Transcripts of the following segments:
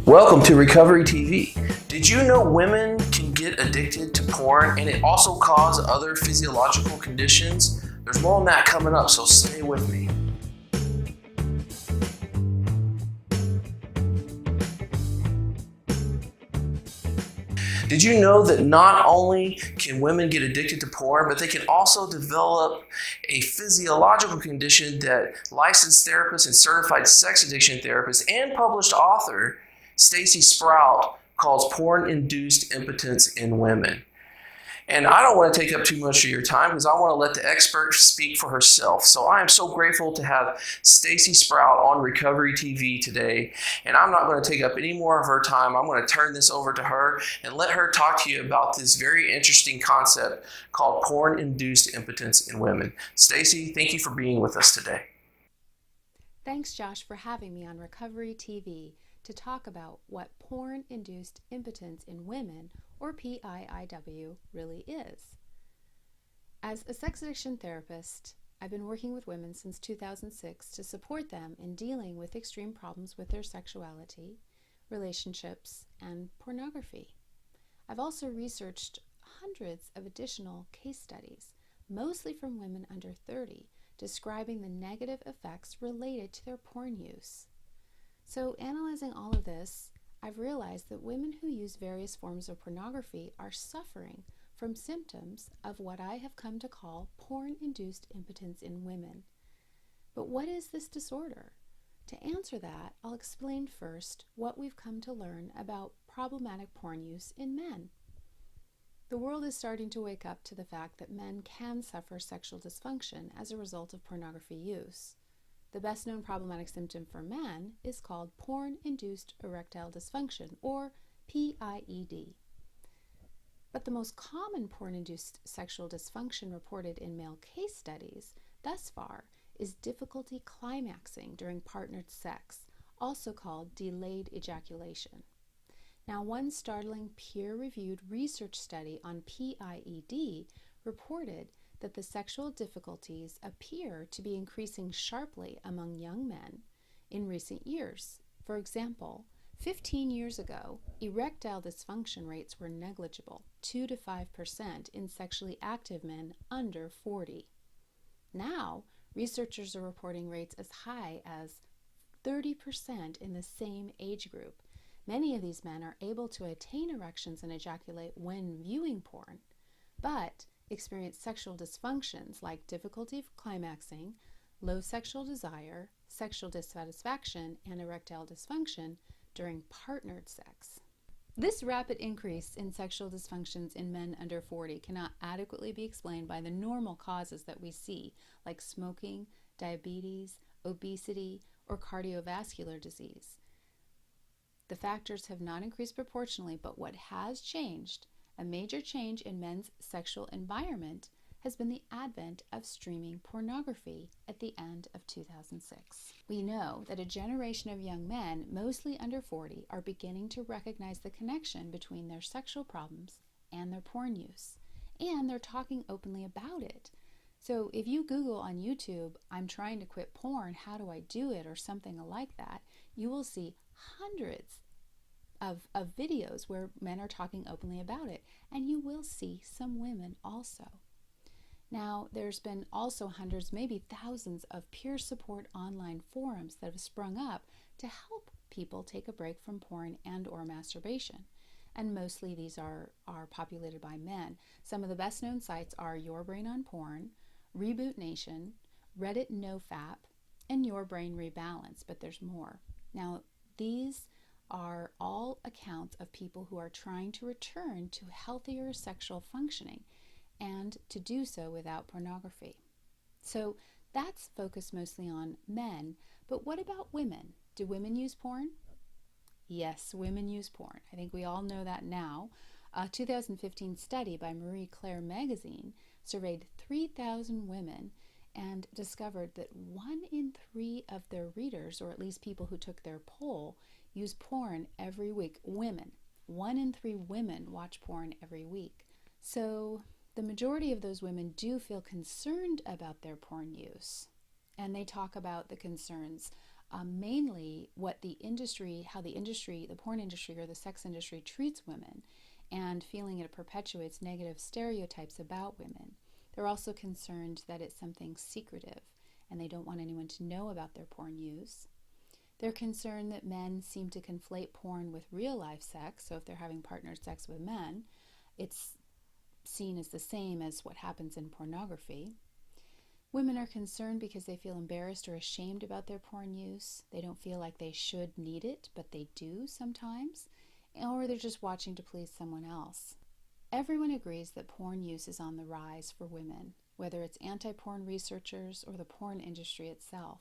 Welcome to Recovery TV. Did you know women can get addicted to porn and it also causes other physiological conditions? There's more on that coming up, so stay with me. Did you know that not only can women get addicted to porn, but they can also develop a physiological condition that licensed therapists and certified sex addiction therapists and published author Staci Sprout calls porn-induced impotence in women? And I don't want to take up too much of your time because I want to let the expert speak for herself. So I am so grateful to have Staci Sprout on Recovery TV today. And I'm not going to take up any more of her time. I'm going to turn this over to her and let her talk to you about this very interesting concept called porn-induced impotence in women. Staci, thank you for being with us today. Thanks, Josh, for having me on Recovery TV to talk about what porn-induced impotence in women, or P.I.I.W, really is. As a sex addiction therapist, I've been working with women since 2006 to support them in dealing with extreme problems with their sexuality, relationships, and pornography. I've also researched hundreds of additional case studies, mostly from women under 30, describing the negative effects related to their porn use. So, analyzing all of this, I've realized that women who use various forms of pornography are suffering from symptoms of what I have come to call porn-induced impotence in women. But what is this disorder? To answer that, I'll explain first what we've come to learn about problematic porn use in men. The world is starting to wake up to the fact that men can suffer sexual dysfunction as a result of pornography use. The best-known problematic symptom for men is called porn-induced erectile dysfunction, or P.I.I.W. But the most common porn-induced sexual dysfunction reported in male case studies thus far is difficulty climaxing during partnered sex, also called delayed ejaculation. Now, one startling peer-reviewed research study on P.I.I.W. reported that the sexual difficulties appear to be increasing sharply among young men in recent years. For example, 15 years ago, erectile dysfunction rates were negligible, 2 to 5% in sexually active men under 40. Now, researchers are reporting rates as high as 30% in the same age group. Many of these men are able to attain erections and ejaculate when viewing porn, but experience sexual dysfunctions like difficulty climaxing, low sexual desire, sexual dissatisfaction, and erectile dysfunction during partnered sex. This rapid increase in sexual dysfunctions in men under 40 cannot adequately be explained by the normal causes that we see, like smoking, diabetes, obesity, or cardiovascular disease. The factors have not increased proportionally, but what has changed, a major change in men's sexual environment, has been the advent of streaming pornography at the end of 2006. We know that a generation of young men, mostly under 40, are beginning to recognize the connection between their sexual problems and their porn use, and they're talking openly about it. So if you Google on YouTube, "I'm trying to quit porn, how do I do it?" or something like that, you will see hundreds of videos where men are talking openly about it, and you will see some women also. Now, there's been also hundreds, maybe thousands of peer support online forums that have sprung up to help people take a break from porn and or masturbation. And mostly these are populated by men. Some of the best known sites are Your Brain on Porn, Reboot Nation, Reddit NoFap, and Your Brain Rebalance, but there's more. Now, these are all accounts of people who are trying to return to healthier sexual functioning and to do so without pornography. So that's focused mostly on men, but what about women? Do women use porn? Yes, women use porn. I think we all know that now. A 2015 study by Marie Claire magazine surveyed 3,000 women and discovered that 1 in 3 of their readers, or at least people who took their poll, use porn every week. Women. 1 in 3 women watch porn every week. So the majority of those women do feel concerned about their porn use. And they talk about the concerns mainly what the porn industry or the sex industry treats women, and feeling it perpetuates negative stereotypes about women. They're also concerned that it's something secretive and they don't want anyone to know about their porn use. They're concerned that men seem to conflate porn with real life sex, so if they're having partner sex with men, it's seen as the same as what happens in pornography. Women are concerned because they feel embarrassed or ashamed about their porn use. They don't feel like they should need it, but they do sometimes, or they're just watching to please someone else. Everyone agrees that porn use is on the rise for women, whether it's anti-porn researchers or the porn industry itself.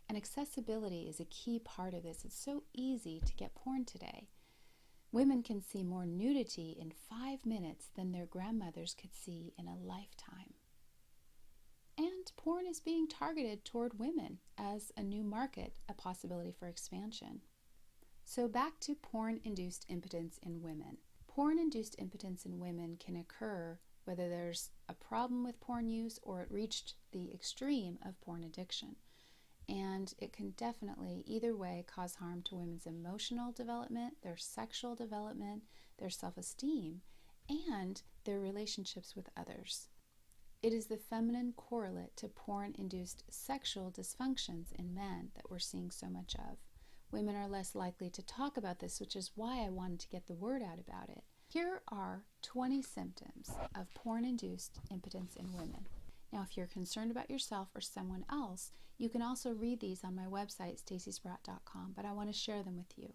And accessibility is a key part of this. It's so easy to get porn today. Women can see more nudity in 5 minutes than their grandmothers could see in a lifetime. And porn is being targeted toward women as a new market, a possibility for expansion. So back to porn-induced impotence in women. Porn-induced impotence in women can occur whether there's a problem with porn use or it reached the extreme of porn addiction. And it can definitely, either way, cause harm to women's emotional development, their sexual development, their self-esteem, and their relationships with others. It is the feminine correlate to porn-induced sexual dysfunctions in men that we're seeing so much of. Women are less likely to talk about this, which is why I wanted to get the word out about it. Here are 20 symptoms of porn-induced impotence in women. Now, if you're concerned about yourself or someone else, you can also read these on my website, stacysprout.com, but I want to share them with you.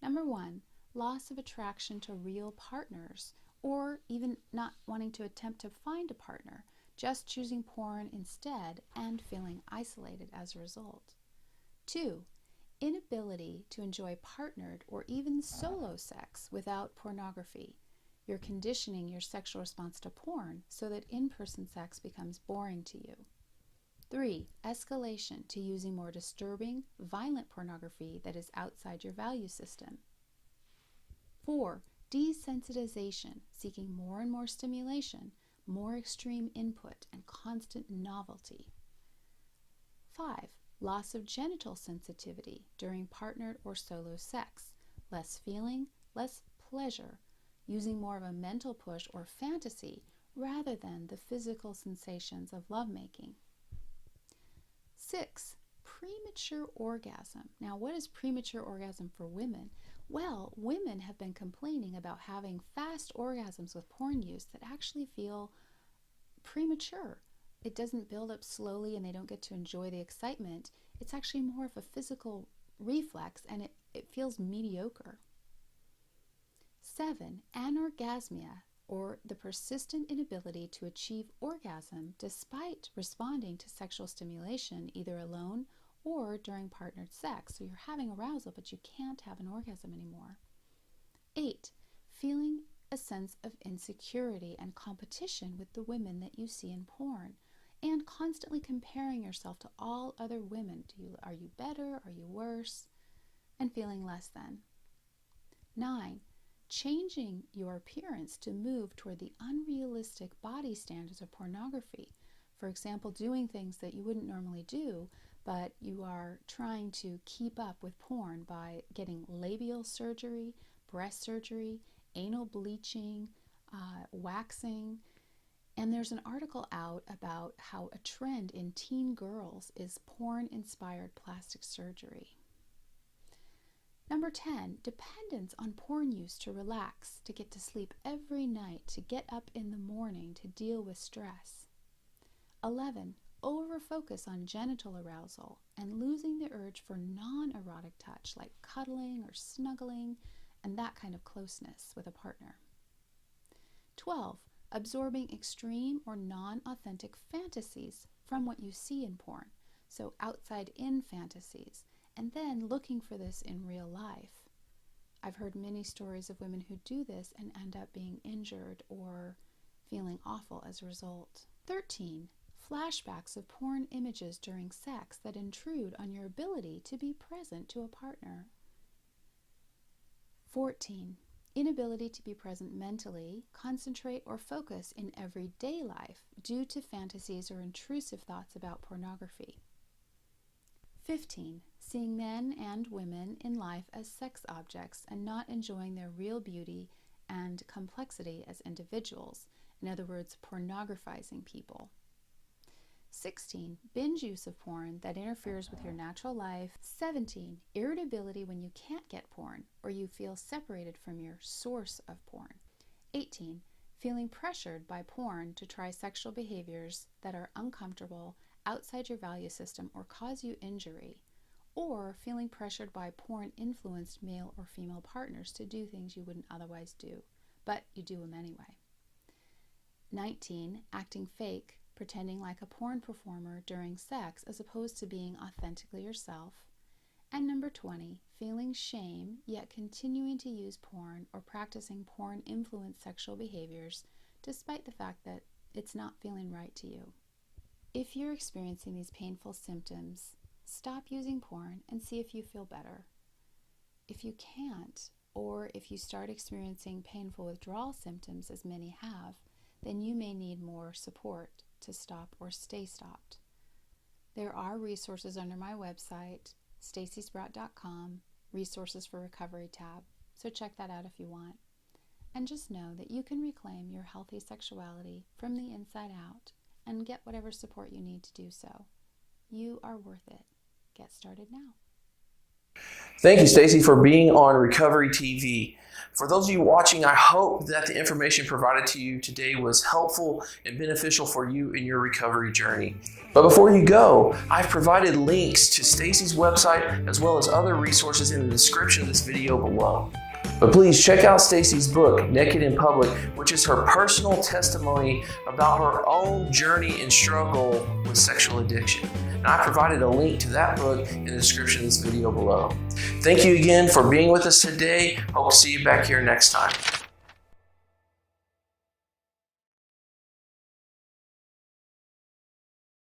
Number 1, loss of attraction to real partners, or even not wanting to attempt to find a partner, just choosing porn instead and feeling isolated as a result. 2, inability to enjoy partnered or even solo sex without pornography. You're conditioning your sexual response to porn so that in-person sex becomes boring to you. 3, escalation to using more disturbing, violent pornography that is outside your value system. 4, desensitization, seeking more and more stimulation, more extreme input, and constant novelty. 5, loss of genital sensitivity during partnered or solo sex, less feeling, less pleasure, using more of a mental push or fantasy rather than the physical sensations of lovemaking. 6, premature orgasm. Now, what is premature orgasm for women? Well, women have been complaining about having fast orgasms with porn use that actually feel premature. It doesn't build up slowly and they don't get to enjoy the excitement. It's actually more of a physical reflex and it feels mediocre. 7, anorgasmia, or the persistent inability to achieve orgasm despite responding to sexual stimulation either alone or during partnered sex. So you're having arousal, but you can't have an orgasm anymore. 8, feeling a sense of insecurity and competition with the women that you see in porn, and constantly comparing yourself to all other women. Are you better? Are you worse? And feeling less than. 9, changing your appearance to move toward the unrealistic body standards of pornography. For example, doing things that you wouldn't normally do, but you are trying to keep up with porn by getting labial surgery, breast surgery, anal bleaching, waxing. And there's an article out about how a trend in teen girls is porn-inspired plastic surgery. Number 10, dependence on porn use to relax, to get to sleep every night, to get up in the morning, to deal with stress. 11, over-focus on genital arousal and losing the urge for non-erotic touch like cuddling or snuggling and that kind of closeness with a partner. 12, absorbing extreme or non-authentic fantasies from what you see in porn, so outside-in fantasies, and then looking for this in real life. I've heard many stories of women who do this and end up being injured or feeling awful as a result. 13, flashbacks of porn images during sex that intrude on your ability to be present to a partner. 14, inability to be present mentally, concentrate, or focus in everyday life due to fantasies or intrusive thoughts about pornography. 15, seeing men and women in life as sex objects and not enjoying their real beauty and complexity as individuals, in other words, pornographizing people. 16. Binge use of porn that interferes with your natural life. 17. Irritability when you can't get porn or you feel separated from your source of porn. 18. Feeling pressured by porn to try sexual behaviors that are uncomfortable, outside your value system, or cause you injury. Or feeling pressured by porn-influenced male or female partners to do things you wouldn't otherwise do, but you do them anyway. 19. Acting fake, pretending like a porn performer during sex as opposed to being authentically yourself. And number 20, feeling shame yet continuing to use porn or practicing porn-influenced sexual behaviors despite the fact that it's not feeling right to you. If you're experiencing these painful symptoms, stop using porn and see if you feel better. If you can't, or if you start experiencing painful withdrawal symptoms, as many have, then you may need more support to stop or stay stopped. There are resources under my website, stacysprout.com, resources for recovery tab, so check that out if you want. And just know that you can reclaim your healthy sexuality from the inside out and get whatever support you need to do so. You are worth it. Get started now. Thank you, Staci, for being on Recovery TV. For those of you watching, I hope that the information provided to you today was helpful and beneficial for you in your recovery journey. But before you go, I've provided links to Staci's website as well as other resources in the description of this video below. But please check out Staci's book, Naked in Public, which is her personal testimony about her own journey and struggle with sexual addiction. And I provided a link to that book in the description of this video below. Thank you again for being with us today. Hope to see you back here next time.